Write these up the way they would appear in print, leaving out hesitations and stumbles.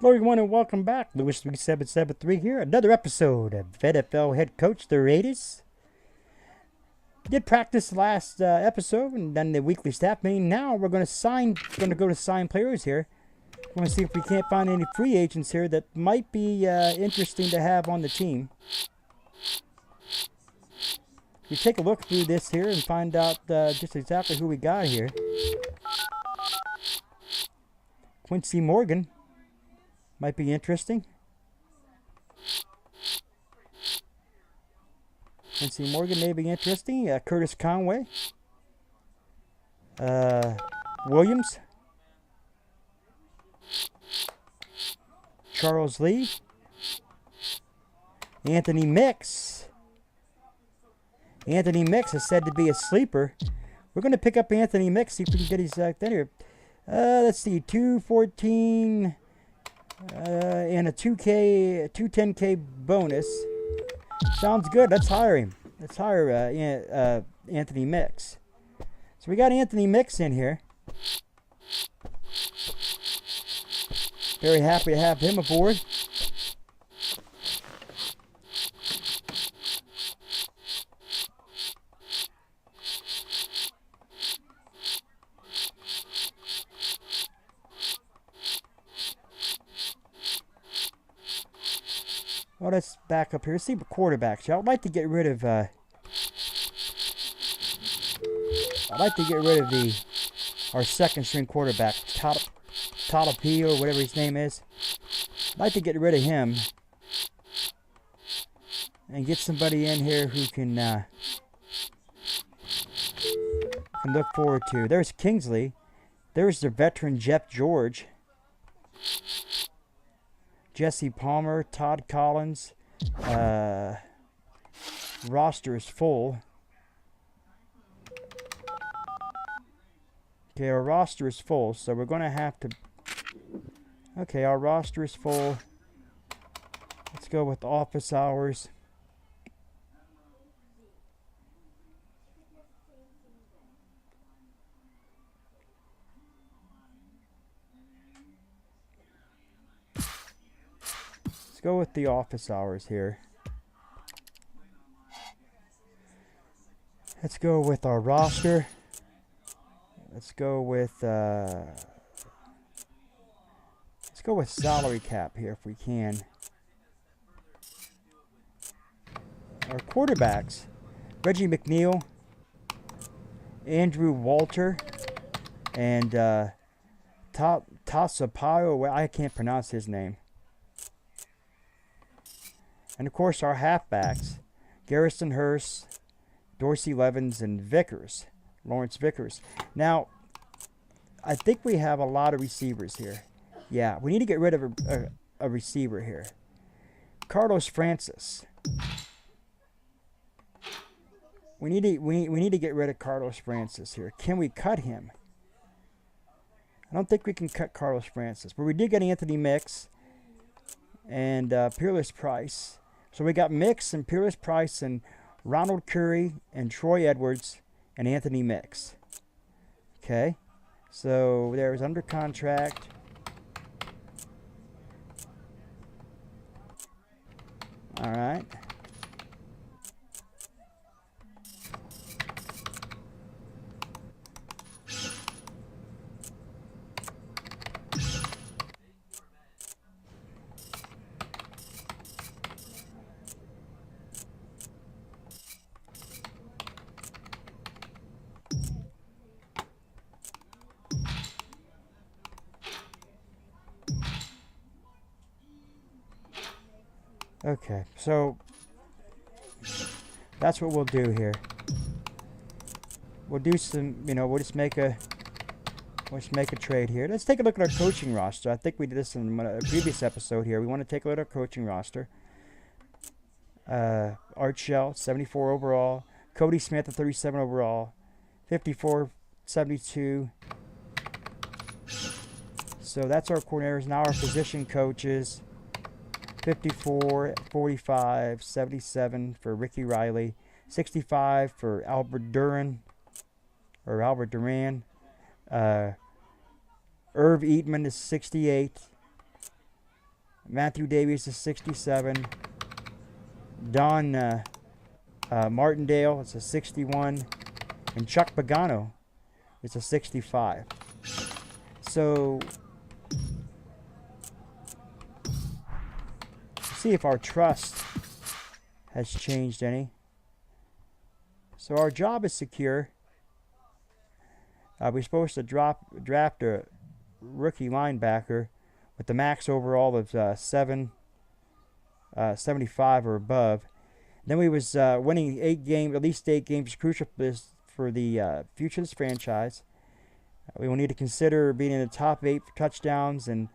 Hello, everyone, and welcome back. Lewis3773 here. Another episode of NFL head coach, the Raiders. Did practice last episode and then the weekly staff meeting. Now we're going to go to sign players here. We're going to see if we can't find any free agents here that might be interesting to have on the team. We take a look through this here and find out just exactly who we got here. Quincy Morgan might be interesting. Quincy Morgan may be interesting. Curtis Conway. Williams. Charles Lee. Anthony Mix. Anthony Mix is said to be a sleeper. We're going to pick up Anthony Mix, see if we can get his thing here. Let's see, 214 and a 210K bonus. Sounds good. Let's hire him. Let's hire Anthony Mix. So we got Anthony Mix in here. Very happy to have him aboard. Well, let's back up here. See the quarterbacks. I'd like to get rid of. I'd like to get rid of our second string quarterback, Tatapi or whatever his name is. I'd like to get rid of him and get somebody in here who can look forward to. There's Kingsley. There's the veteran Jeff George. Jesse Palmer, Todd Collins. Roster is full. Okay, our roster is full, so we're going to have to... Okay, our roster is full. Let's go with office hours. Go with the office hours here. Let's go with our roster. Let's go with salary cap here if we can. Our quarterbacks: Reggie McNeil, Andrew Walter, and Tasapayo. I can't pronounce his name. And of course our halfbacks, Garrison Hurst, Dorsey Levens, and Vickers, Lawrence Vickers. Now, I think we have a lot of receivers here. Yeah, we need to get rid of a receiver here. Carlos Francis. We need to get rid of Carlos Francis here. Can we cut him? I don't think we can cut Carlos Francis, but we did get Anthony Mix and Peerless Price. So we got Mix and Peerless Price and Ronald Curry and Troy Edwards and Anthony Mix. Okay. So there's under contract. All right. Okay, so that's what we'll do here. We'll do some, we'll just make a trade here. Let's take a look at our coaching roster. I think we did this in a previous episode here. We want to take a look at our coaching roster. Art Shell, 74 overall. Cody Smith, 37 overall. 54, 72. So that's our coordinators. Now our position coaches. 54, 45, 77 for Ricky Riley, 65 for Albert Duran. Irv Eatman is 68. Matthew Davies is 67. Don Martindale, it's a 61. And Chuck Pagano, it's a 65. So, see if our trust has changed any. So our job is secure. We're supposed to draft a rookie linebacker with the max overall of 75 or above. Then we was winning at least 8 games, crucial for the future of this franchise. We will need to consider being in the top 8 for touchdowns and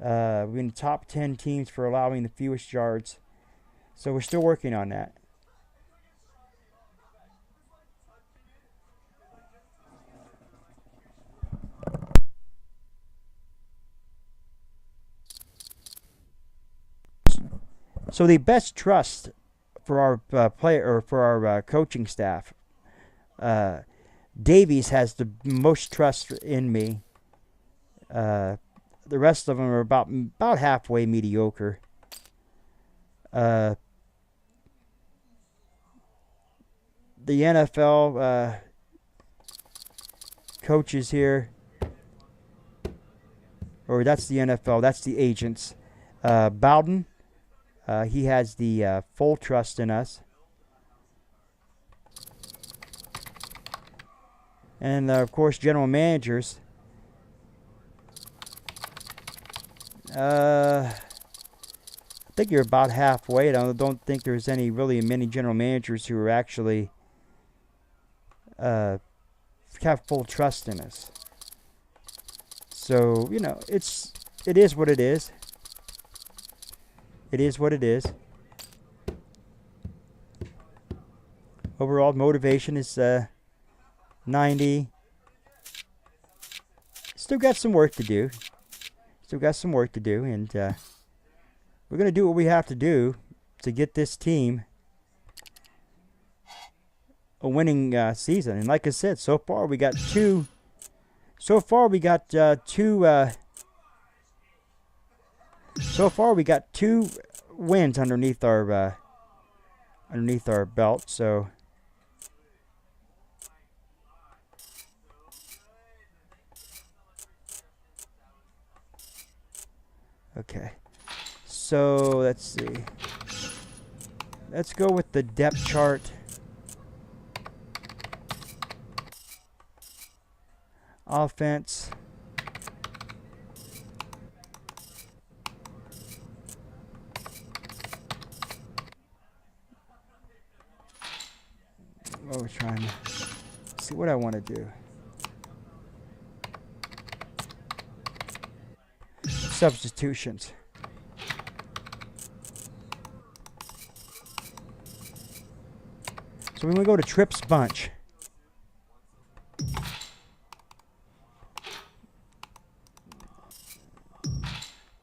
being the top 10 teams for allowing the fewest yards. So we're still working on that. So the best trust for our player or for our coaching staff, Davies has the most trust in me. The rest of them are about halfway mediocre. The NFL coaches here, or that's the NFL, that's the agents. Bowden. He has the full trust in us. And, of course, general managers. I think you're about halfway. I don't think there's really many general managers who are actually have full trust in us. So, you know, it is what it is. It is what it is. Overall motivation is 90. Still got some work to do. And we're going to do what we have to do to get this team a winning season. And like I said, so far we got two. So far we got two wins underneath our belt. So okay. So let's see. Let's go with the depth chart. Offense. We're trying to see what I want to do. Substitutions. So when we go to Tripp's bunch,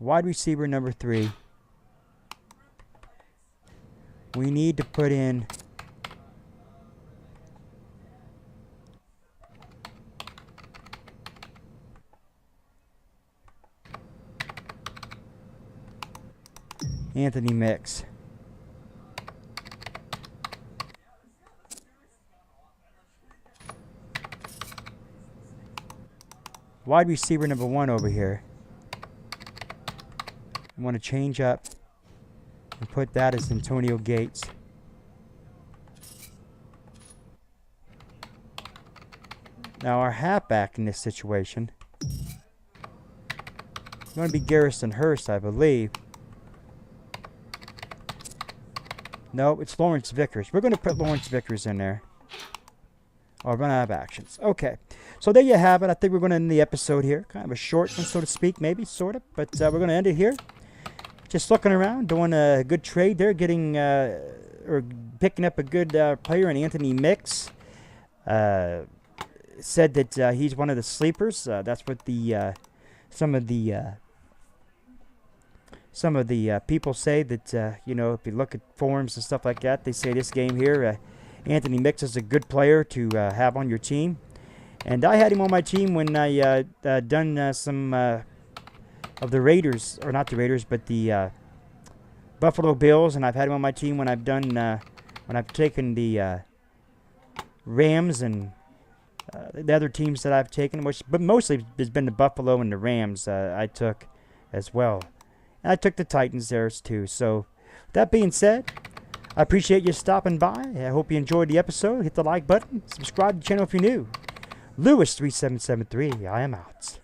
wide receiver number 3, we need to put in Anthony Mix. Wide receiver number 1 over here. I want to change up and put that as Antonio Gates. Now our halfback in this situation is going to be Garrison Hurst, I believe. No, it's Lawrence Vickers. We're going to put Lawrence Vickers in there. Or run out of actions. Okay. So there you have it. I think we're going to end the episode here. Kind of a short one, so to speak, maybe, sort of. But we're going to end it here. Just looking around, doing a good trade there, getting or picking up a good player in Anthony Mix. Said that he's one of the sleepers. That's what the some of the people say, that you know, if you look at forums and stuff like that, they say this game here, Anthony Mix is a good player to have on your team. And I had him on my team when I done some of the Raiders, or not the Raiders, but the Buffalo Bills, and I've had him on my team when I've done when I've taken the Rams and the other teams that I've taken, but mostly it's been the Buffalo and the Rams I took as well. And I took the Titans there too. So that being said, I appreciate you stopping by. I hope you enjoyed the episode. Hit the like button. Subscribe to the channel if you're new. Lewis3773, I am out.